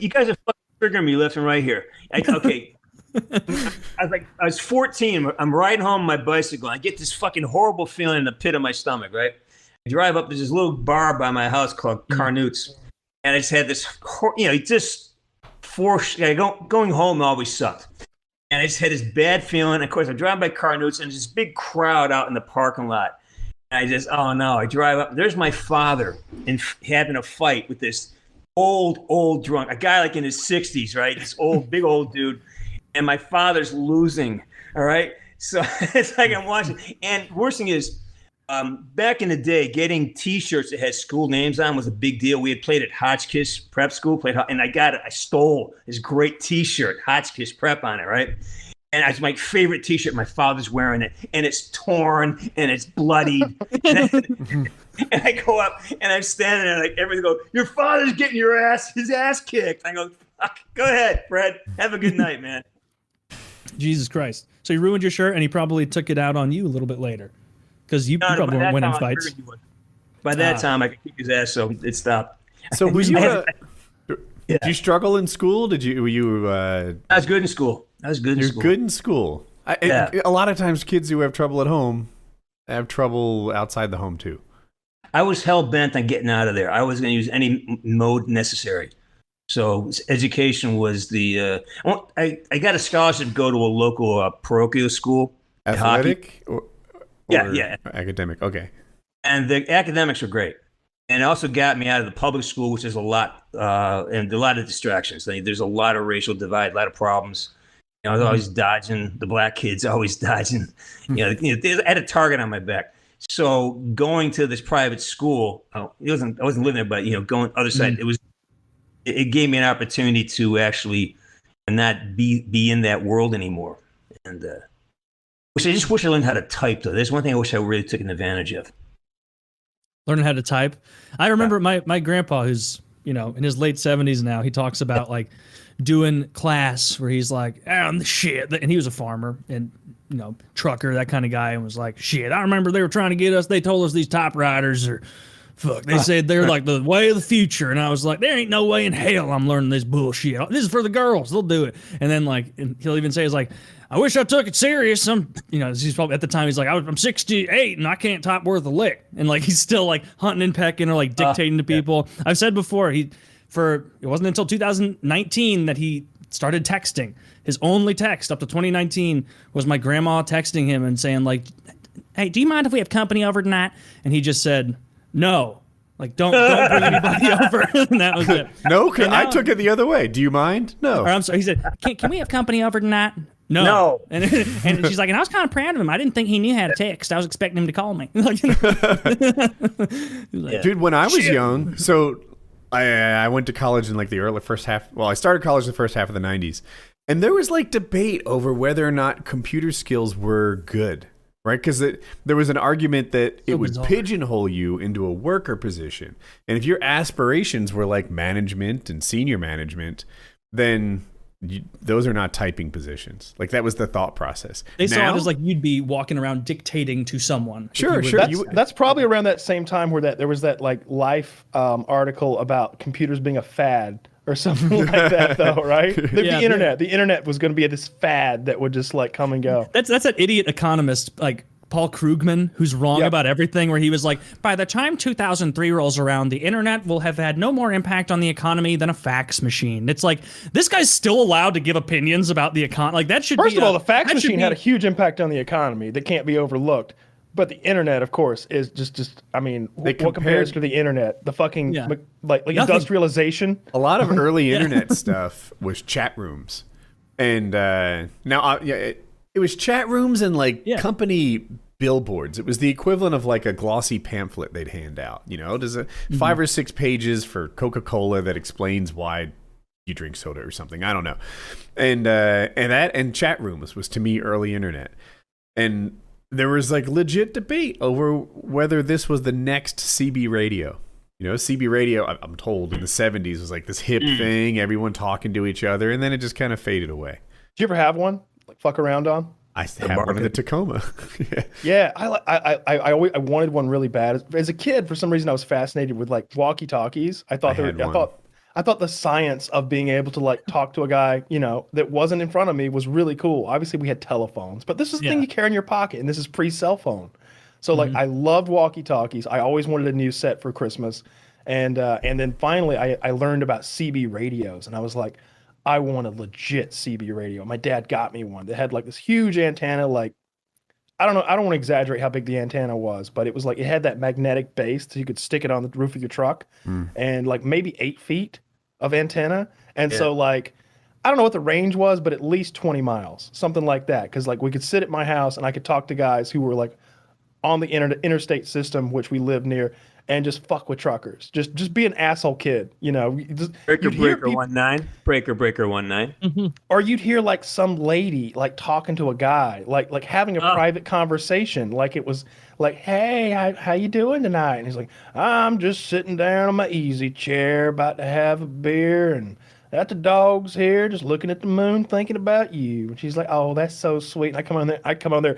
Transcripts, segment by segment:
You guys are fucking triggering me left and right here. Okay. I was 14. I'm riding home on my bicycle. I get this fucking horrible feeling in the pit of my stomach, right? I drive up, there's this little bar by my house called Carnoots. And I just had this, just going home always sucked. And I just had this bad feeling. Of course, I drive by Carnoots and there's this big crowd out in the parking lot. And oh no, I drive up. There's my father having a fight with this old drunk, a guy like in his 60s, right? This big old dude. And my father's losing, all right? So it's like I'm watching. And worst thing is, back in the day, getting T-shirts that had school names on was a big deal. We had played at Hotchkiss Prep School, and I stole this great T-shirt, Hotchkiss Prep on it, right? And it's my favorite T-shirt. My father's wearing it, and it's torn and it's bloodied. And I go up and I'm standing there, like everybody go, "Your father's getting his ass kicked." I go, "Fuck, go ahead, Fred. Have a good night, man." Jesus Christ! So he ruined your shirt, and he probably took it out on you a little bit later, because you probably weren't winning fights. By that time, I could kick his ass, so it stopped. So were you? Did you struggle in school? I was good in school. You're good in school. A lot of times, kids who have trouble at home have trouble outside the home too. I was hell bent on getting out of there. I was going to use any mode necessary. So education was the. I got a scholarship to go to a local parochial school. Athletic or yeah, academic. Okay. And the academics were great. And it also got me out of the public school, which is a lot, and a lot of distractions. There's a lot of racial divide, a lot of problems. I was always dodging the black kids, always dodging. I had a target on my back. So going to this private school, I wasn't living there, but going other side, it gave me an opportunity to actually not be in that world anymore. And I just wish I learned how to type, though. There's one thing I wish I really took advantage of. Learning how to type. I remember my grandpa, who's in his late 70s now. He talks about like doing class where he's like, "I'm the shit," and he was a farmer and trucker, that kind of guy, and was like, "Shit, I remember they were trying to get us. They told us these typewriters are fuck. They said they're like the way of the future," and I was like, "There ain't no way in hell I'm learning this bullshit. This is for the girls. They'll do it." And then and he'll even say, "It's like, I wish I took it serious." He's probably at the time he's like, "I'm 68 and I can't type worth a lick," and like he's still like hunting and pecking or like dictating to people. Yeah. I've said before, it wasn't until 2019 that he started texting. His only text up to 2019 was my grandma texting him and saying like, "Hey, do you mind if we have company over tonight?" And he just said, "No." Like, don't bring anybody over. And that was it. No, I took it the other way. "Do you mind?" "No." Or I'm sorry. He said, can we have company over tonight?" No. No. And she's like, and I was kind of proud of him. I didn't think he knew how to text. I was expecting him to call me. Dude, when I was young, so I went to college in like the early first half. Well, I started college the first half of the 90s. And there was like debate over whether or not computer skills were good. Right, because there was an argument that it would pigeonhole you into a worker position. And if your aspirations were like management and senior management, then those are not typing positions. Like that was the thought process. They saw it as like you'd be walking around dictating to someone. Sure. That's probably around that same time where there was that like Life article about computers being a fad. Or something like that, though, right? The internet was going to be this fad that would just like come and go. That's that idiot economist like Paul Krugman, who's wrong about everything. Where he was like, by the time 2003 rolls around, the internet will have had no more impact on the economy than a fax machine. It's like this guy's still allowed to give opinions about the economy. Like that should. First of all, the fax machine had a huge impact on the economy that can't be overlooked. But the internet, of course, is just I mean, what compares to the internet? The fucking, like industrialization? A lot of early internet stuff was chat rooms. And now, it was chat rooms and company billboards. It was the equivalent of like a glossy pamphlet they'd hand out. There's 5 or 6 pages for Coca-Cola that explains why you drink soda or something. I don't know. And chat rooms was, to me, early internet. And there was like legit debate over whether this was the next CB radio. CB radio, I'm told, in the 70s was like this hip thing, everyone talking to each other, and then it just kind of faded away. Did you ever have one? Like fuck around on? I had one in the Tacoma. Yeah, I wanted one really bad. As a kid, for some reason, I was fascinated with like walkie-talkies. I thought I thought the science of being able to like talk to a guy, you know, that wasn't in front of me was really cool. Obviously, we had telephones, but this is the thing you carry in your pocket, and this is pre-cell phone. So like, I loved walkie-talkies. I always wanted a new set for Christmas, and then finally, I learned about CB radios, and I was like, I want a legit CB radio. My dad got me one that had like this huge antenna, like I don't know, I don't want to exaggerate how big the antenna was, but it was like it had that magnetic base so you could stick it on the roof of your truck, and like maybe 8 feet of antenna. And so like I don't know what the range was, but at least 20 miles, something like that. Because like we could sit at my house and I could talk to guys who were like on the interstate system, which we lived near, and just fuck with truckers. Just be an asshole kid, you know. Breaker 19. Breaker 19. Or you'd hear like some lady like talking to a guy, like having a private conversation, like it was like, hey, how you doing tonight? And he's like, I'm just sitting down on my easy chair, about to have a beer, and got the dogs here, just looking at the moon, thinking about you. And she's like, oh, that's so sweet. And I come on there.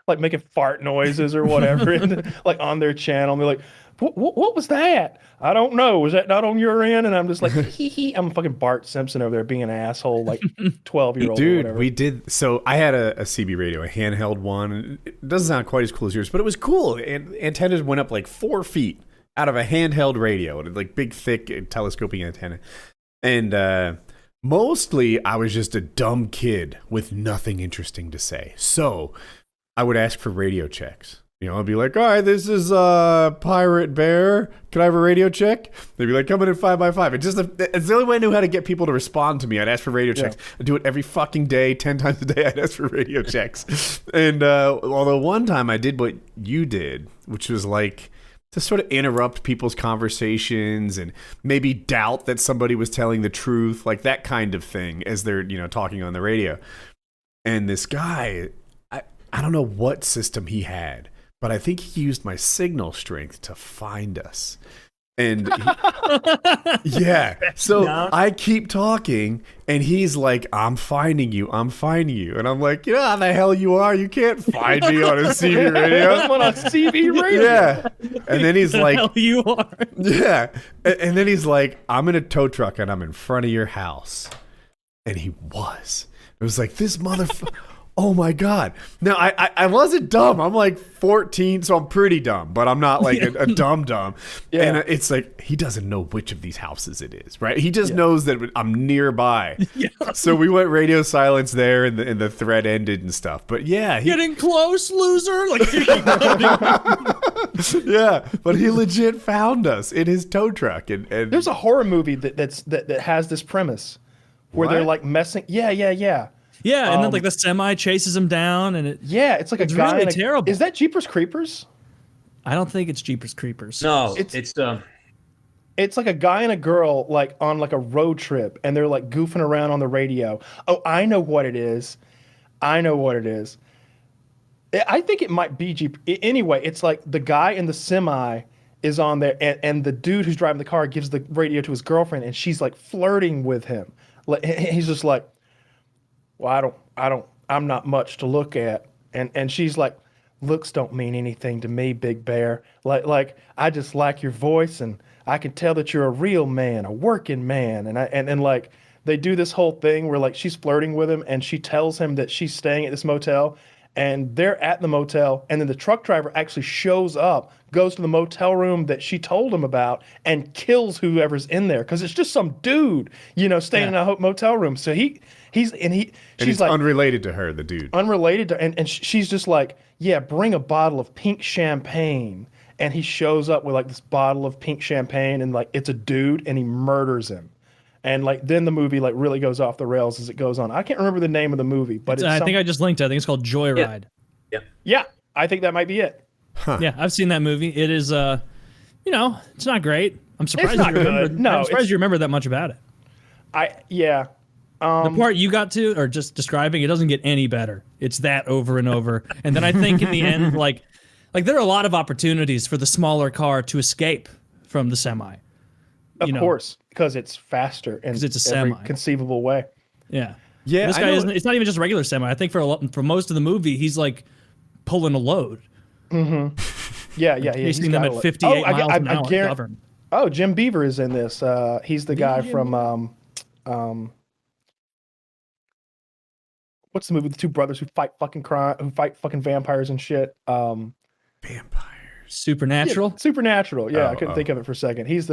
Like making fart noises or whatever, and, like on their channel. And they're like, what was that? I don't know. Was that not on your end? And I'm just like, hee hee. I'm fucking Bart Simpson over there being an asshole, like 12-year-old. Dude, or whatever. we did. So I had a CB radio, a handheld one. It doesn't sound quite as cool as yours, but it was cool. And antennas went up like 4 feet out of a handheld radio, and like big, thick, telescoping antenna. And mostly, I was just a dumb kid with nothing interesting to say. So I would ask for radio checks. You know, I'd be like, all right, this is Pirate Bear. Can I have a radio check? They'd be like, coming in 5x5. It's the only way I knew how to get people to respond to me. I'd ask for radio checks. I'd do it every fucking day, 10 times a day. I'd ask for radio checks. And although one time I did what you did, which was like to sort of interrupt people's conversations and maybe doubt that somebody was telling the truth, like that kind of thing as they're, you know, talking on the radio. And this guy, I don't know what system he had, but I think he used my signal strength to find us. And so I keep talking, and he's like, I'm finding you. And I'm like, you know how the hell you are? You can't find me on a CB radio. I'm on a CB radio. Yeah. And then he's like, hell you are. Yeah. And then he's like, I'm in a tow truck, and I'm in front of your house. And he was. It was like, this motherfucker. Oh my God. Now, I wasn't dumb. I'm like 14, so I'm pretty dumb, but I'm not like a dumb. Yeah. And it's like, he doesn't know which of these houses it is, right? He just knows that I'm nearby. Yeah. So we went radio silence there, and the thread ended and stuff. But yeah. Getting close, loser. Like, yeah, but he legit found us in his tow truck. And there's a horror movie that has this premise where they're like messing. Yeah. Yeah, and then like the semi chases him down, and it's like it's a guy. Really terrible. Is that Jeepers Creepers? I don't think it's Jeepers Creepers. No, it's like a guy and a girl like on like a road trip, and they're like goofing around on the radio. Oh, I know what it is. I think it might be Jeep. Anyway, it's like the guy in the semi is on there, and the dude who's driving the car gives the radio to his girlfriend, and she's like flirting with him. Like, he's just like, well, I'm not much to look at. And she's like, looks don't mean anything to me, Big Bear. Like I just like your voice, and I can tell that you're a real man, a working man. And like they do this whole thing where like she's flirting with him, and she tells him that she's staying at this motel, and they're at the motel, and then the truck driver actually shows up, goes to the motel room that she told him about, and kills whoever's in there, because it's just some dude, you know, staying in a motel room. So she's like unrelated to her, the dude. Unrelated to, and she's just like, yeah, bring a bottle of pink champagne. And he shows up with like this bottle of pink champagne, and like it's a dude, and he murders him. And like then the movie like really goes off the rails as it goes on. I can't remember the name of the movie, but I think I just linked it. I think it's called Joyride. Yeah, I think that might be it. Huh. Yeah, I've seen that movie. It is, you know, it's not great. I'm surprised It's not you remember. good. No, I'm surprised you remember that much about it. The part you got to, or just describing, it doesn't get any better. It's that over and over. And then I think in the end, like there are a lot of opportunities for the smaller car to escape from the semi. Of course, because it's faster in it's a every semi. conceivable way. Yeah. Yeah. This guy isn't. It's not even just regular semi. I think for most of the movie, he's like pulling a load. Mm-hmm. Yeah, he's chasing them got at it. 58 miles an hour. Govern. Oh, Jim Beaver is in this. He's the guy from what's the movie with the two brothers who fight fucking vampires and shit? Vampires. Supernatural. Yeah, Supernatural. Yeah, I couldn't think of it for a second. He's